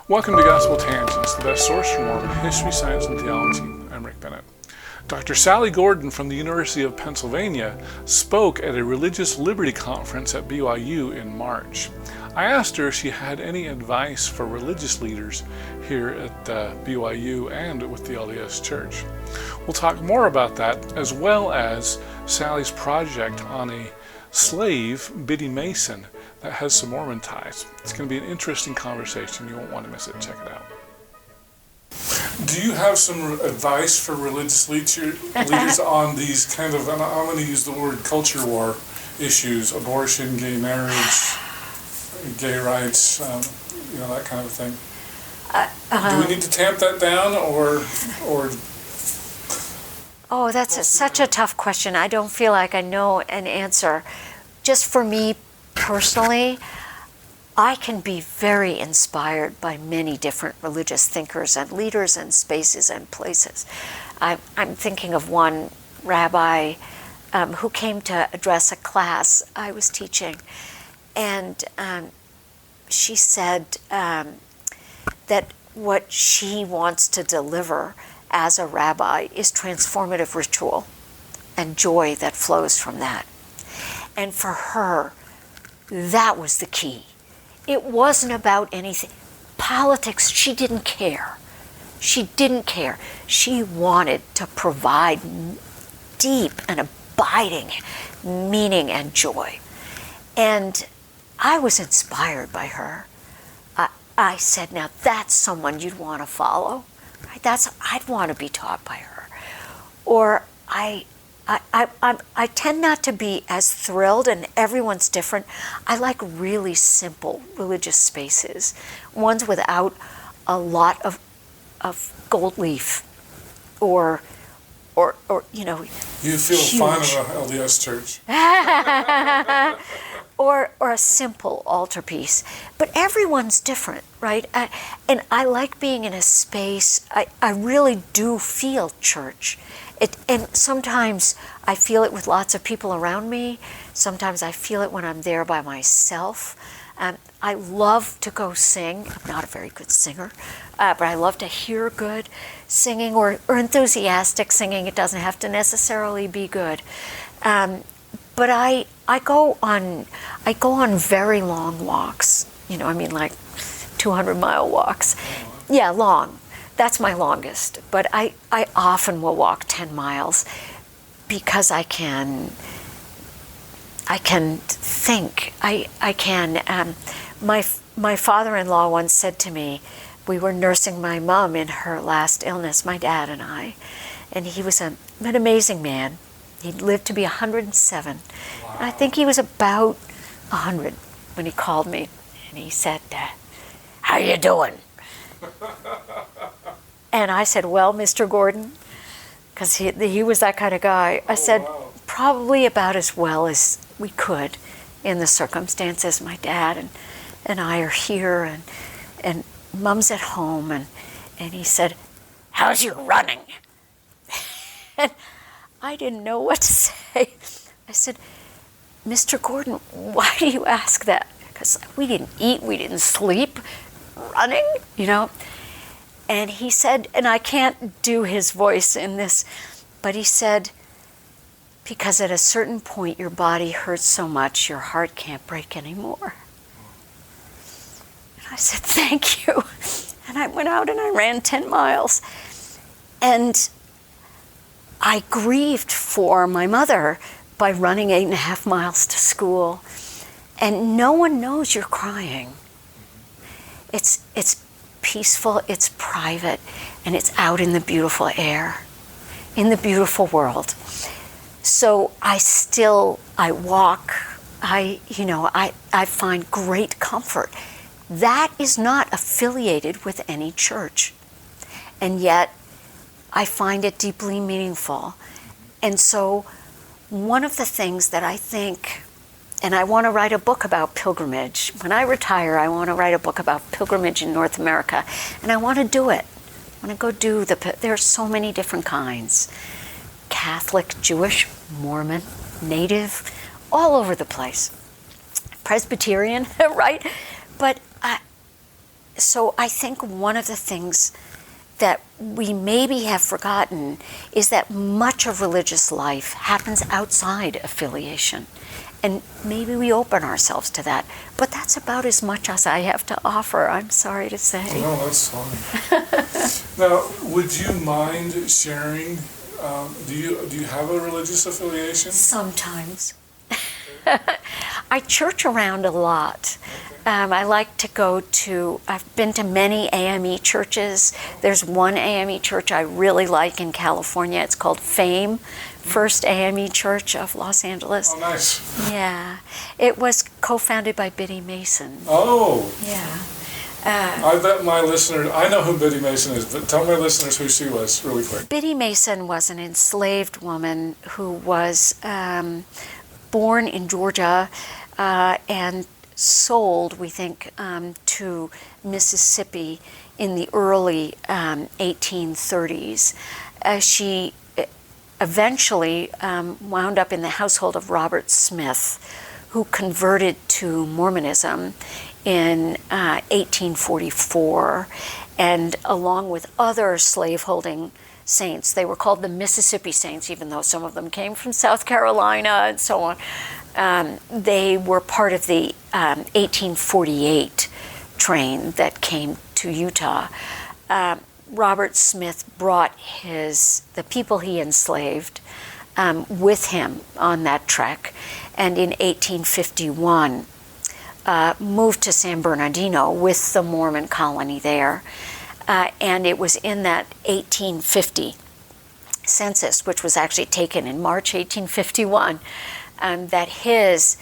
Welcome to Gospel Tangents, the best source for Mormon history, science, and theology. I'm Rick Bennett. Dr. Sally Gordon from the University of Pennsylvania spoke at a religious liberty conference at BYU in March. I asked her if she had any advice for religious leaders here at BYU and with the LDS Church. We'll talk more about that, as well as Sally's project on a slave, Biddy Mason, that has some Mormon ties. It's going to be an interesting conversation. You won't want to miss it. Check it out. Do you have some advice for religious leaders on these kind of, and I'm going to use the word culture war issues, abortion, gay marriage, gay rights, that kind of thing? Do we need to tamp that down or? Oh, that's such a tough question. I don't feel like I know an answer. Just for me personally, I can be very inspired by many different religious thinkers and leaders and spaces and places. I'm thinking of one rabbi who came to address a class I was teaching, and she said that what she wants to deliver as a rabbi is transformative ritual and joy that flows from that. And for her, that was the key. It wasn't about anything. Politics, she didn't care. She didn't care. She wanted to provide deep and abiding meaning and joy. And I was inspired by her. I said, now that's someone you'd want to follow. Right? I'd want to be taught by her. Or I tend not to be as thrilled, and everyone's different. I like really simple religious spaces, ones without a lot of gold leaf, or You feel huge. fine about LDS Church. or a simple altarpiece. But everyone's different, right? And I like being in a space, I really do feel church. And sometimes I feel it with lots of people around me. Sometimes I feel it when I'm there by myself. I love to go sing. I'm not a very good singer, but I love to hear good singing or enthusiastic singing. It doesn't have to necessarily be good. But I go on very long walks. Like 200-mile walks. Yeah, long. That's my longest. But I often will walk 10 miles because I can think. I can. My father-in-law once said to me, we were nursing my mom in her last illness, my dad and I, and he was an amazing man. He lived to be 107. Wow. And I think he was about 100 when he called me, and he said, how you doing? And I said, well, Mr. Gordon, because he was that kind of guy. I said, wow. Probably about as well as we could in the circumstances. My dad and I are here, and Mom's at home, and he said, how's you running? And I didn't know what to say. I said, Mr. Gordon, why do you ask that? Because we didn't eat, we didn't sleep, running, And he said, and I can't do his voice in this, but he said, because at a certain point your body hurts so much your heart can't break anymore. And I said, thank you. And I went out and I ran 10 miles. And I grieved for my mother by running 8.5 miles to school. And no one knows you're crying. It's peaceful, it's private, and it's out in the beautiful air, in the beautiful world. So I walk, I find great comfort. That is not affiliated with any church. And yet, I find it deeply meaningful. And so, one of the things that I think, and I want to write a book about pilgrimage. When I retire, I want to write a book about pilgrimage in North America. And I want to do it. I want to go do there are so many different kinds. Catholic, Jewish, Mormon, Native, all over the place. Presbyterian, right? But So I think one of the things that we maybe have forgotten is that much of religious life happens outside affiliation. And maybe we open ourselves to that. But that's about as much as I have to offer, I'm sorry to say. No, that's fine. Now, would you mind sharing, do you have a religious affiliation? Sometimes. I church around a lot. I like to go to, I've been to many AME churches. There's one AME church I really like in California. It's called FAME, First AME Church of Los Angeles. Oh, nice. Yeah. It was co-founded by Biddy Mason. Oh. Yeah. I bet my listeners, I know who Biddy Mason is, but tell my listeners who she was really quick. Biddy Mason was an enslaved woman who was born in Georgia and sold, we think, to Mississippi in the early 1830s. She eventually wound up in the household of Robert Smith, who converted to Mormonism in 1844, and along with other slaveholding saints, they were called the Mississippi Saints, even though some of them came from South Carolina and so on. They were part of the 1848 train that came to Utah. Robert Smith brought the people he enslaved with him on that trek, and in 1851 moved to San Bernardino with the Mormon colony there. And it was in that 1850 census, which was actually taken in March 1851, that his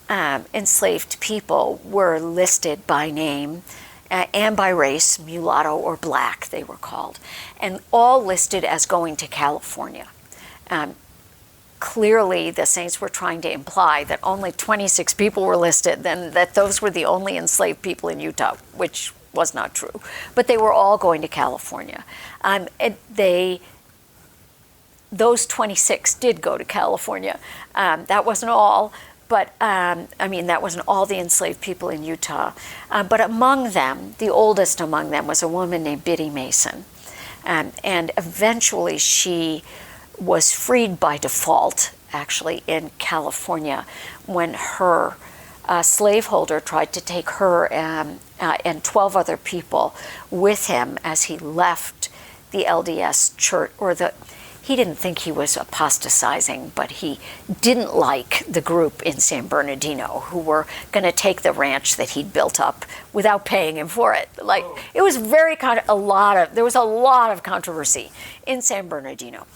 enslaved people were listed by name and by race, mulatto or black they were called, and all listed as going to California. Clearly the saints were trying to imply that only 26 people were listed, and that those were the only enslaved people in Utah, which was not true. But they were all going to California. Those 26 did go to California. That wasn't all, but that wasn't all the enslaved people in Utah. But among them, the oldest among them was a woman named Biddy Mason. And eventually she was freed by default, actually, in California when her slaveholder tried to take her and 12 other people with him as he left the LDS church, he didn't think he was apostatizing, but he didn't like the group in San Bernardino who were going to take the ranch that he'd built up without paying him for it. It was there was a lot of controversy in San Bernardino.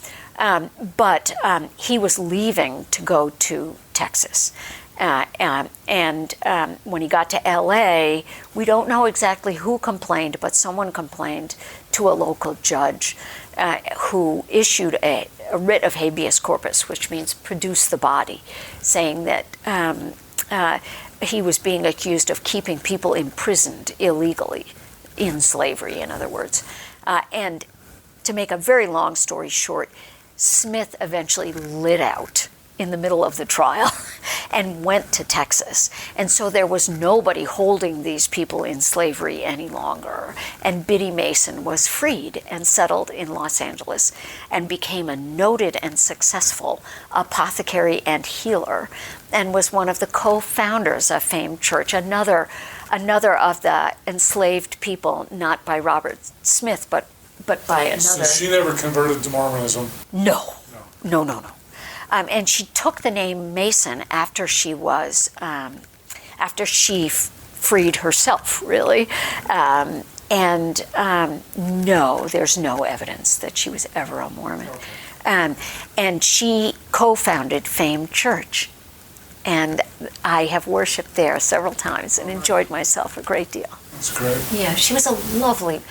But he was leaving to go to Texas. And when he got to LA, we don't know exactly who complained, but someone complained to a local judge who issued a writ of habeas corpus, which means produce the body, saying that he was being accused of keeping people imprisoned illegally, in slavery, in other words. And to make a very long story short, Smith eventually lit out in the middle of the trial and went to Texas. And so there was nobody holding these people in slavery any longer. And Biddy Mason was freed and settled in Los Angeles and became a noted and successful apothecary and healer, and was one of the co-founders of Fame Church, another of the enslaved people, not by Robert Smith, but by another. So she never converted to Mormonism? No. And she took the name Mason after she freed herself, really. No, there's no evidence that she was ever a Mormon. Okay. And she co-founded Fame Church. And I have worshiped there several times and enjoyed myself a great deal. That's great. Yeah, she was a lovely,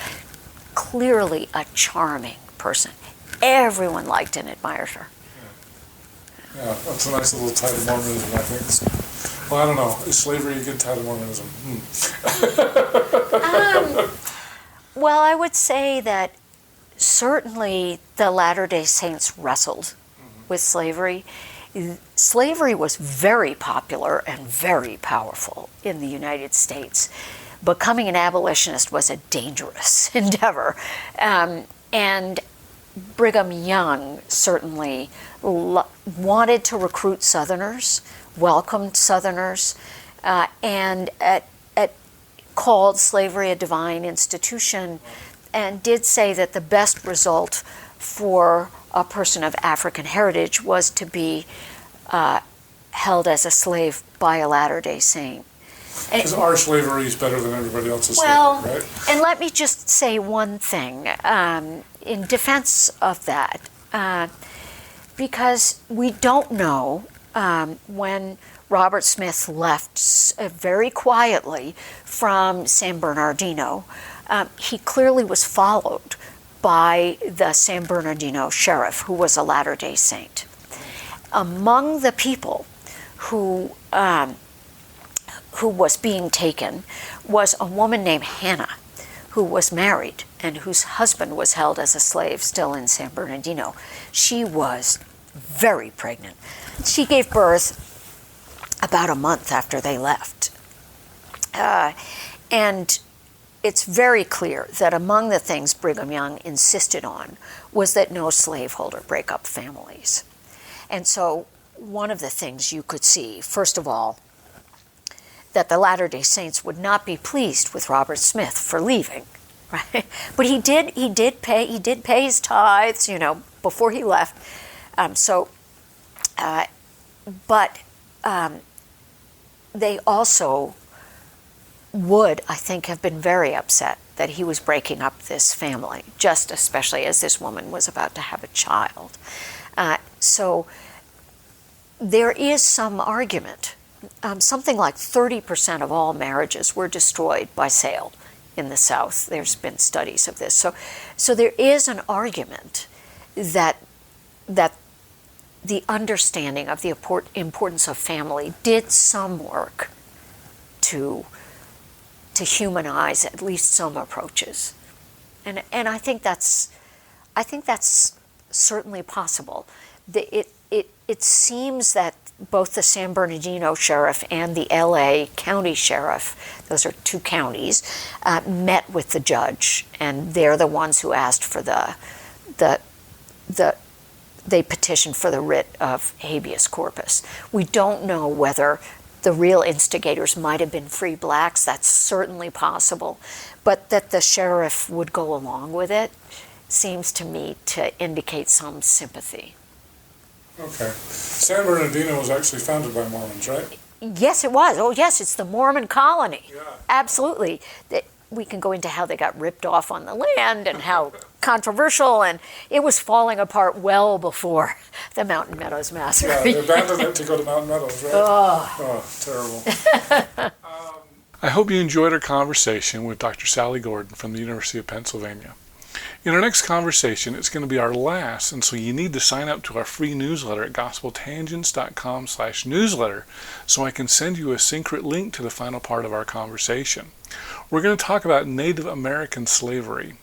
clearly a charming person. Everyone liked and admired her. Yeah, that's a nice little tie to Mormonism, I think. Well, I don't know. Is slavery a good tie to Mormonism? Well, I would say that certainly the Latter-day Saints wrestled with slavery. Slavery was very popular and very powerful in the United States. becoming an abolitionist was a dangerous endeavor. And Brigham Young certainly wanted to recruit Southerners, welcomed Southerners, and called slavery a divine institution, and did say that the best result for a person of African heritage was to be held as a slave by a Latter-day Saint. Because our slavery is better than everybody else's Well, slavery, right? and let me just say one thing in defense of that, because we don't know when Robert Smith left very quietly from San Bernardino. He clearly was followed by the San Bernardino sheriff, who was a Latter-day Saint. Among the people who was being taken was a woman named Hannah, who was married and whose husband was held as a slave still in San Bernardino. She was very pregnant. She gave birth about a month after they left. And it's very clear that among the things Brigham Young insisted on was that no slaveholder break up families. And so one of the things you could see, first of all, that the Latter-day Saints would not be pleased with Robert Smith for leaving, right? But he did pay his tithes, before he left. But they also would, I think, have been very upset that he was breaking up this family, just especially as this woman was about to have a child. So there is some argument. Something like 30% of all marriages were destroyed by sale in the South. There's been studies of this. So there is an argument that the understanding of the importance of family did some work to humanize at least some approaches, and I think that's certainly possible. It seems that both the San Bernardino sheriff and the L.A. County sheriff, those are two counties, met with the judge, and they're the ones who asked for they petitioned for the writ of habeas corpus. We don't know whether the real instigators might have been free blacks. That's certainly possible. But that the sheriff would go along with it seems to me to indicate some sympathy. Okay. San Bernardino was actually founded by Mormons, right? Yes, it was. Oh, yes, it's the Mormon colony. Yeah. Absolutely. We can go into how they got ripped off on the land and how controversial, and it was falling apart well before the Mountain Meadows massacre. Yeah, they abandoned it to go to Mountain Meadows, right? Oh, terrible. I hope you enjoyed our conversation with Dr. Sally Gordon from the University of Pennsylvania. In our next conversation, it's going to be our last, and so you need to sign up to our free newsletter at gospeltangents.com/newsletter so I can send you a secret link to the final part of our conversation. We're going to talk about Native American slavery.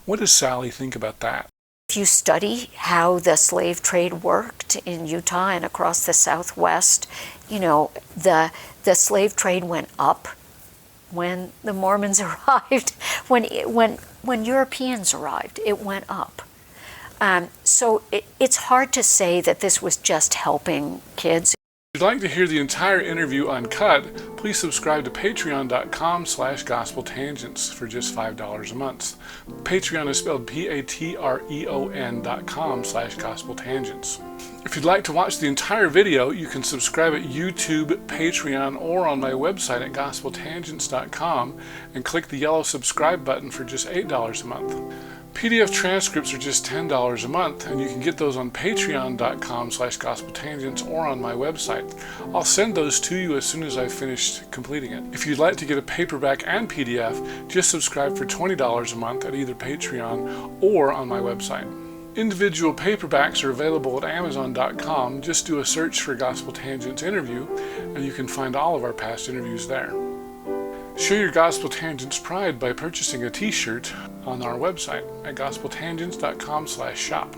What does Sally think about that? If you study how the slave trade worked in Utah and across the Southwest, the slave trade went up when the Mormons arrived. When Europeans arrived, it went up. So it's hard to say that this was just helping kids. If you'd like to hear the entire interview uncut, please subscribe to patreon.com/gospeltangents for just $5 a month. Patreon is spelled patreon.com/gospeltangents. If you'd like to watch the entire video, you can subscribe at YouTube, Patreon, or on my website at gospeltangents.com and click the yellow subscribe button for just $8 a month. PDF transcripts are just $10 a month, and you can get those on patreon.com/gospeltangents or on my website. I'll send those to you as soon as I've finished completing it. If you'd like to get a paperback and PDF, just subscribe for $20 a month at either Patreon or on my website. Individual paperbacks are available at Amazon.com. Just do a search for Gospel Tangents Interview, and you can find all of our past interviews there. Show your Gospel Tangents pride by purchasing a t-shirt on our website at gospeltangents.com/shop.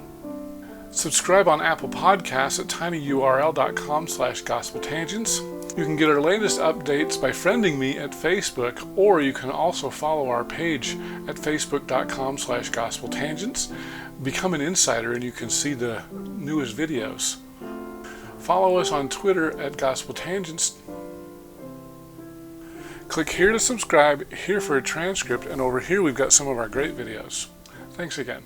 Subscribe on Apple Podcasts at tinyurl.com/gospeltangents. You can get our latest updates by friending me at Facebook, or you can also follow our page at facebook.com/gospeltangents. Become an insider and you can see the newest videos. Follow us on Twitter at Gospel Tangents. Click here to subscribe, here for a transcript, and over here we've got some of our great videos. Thanks again.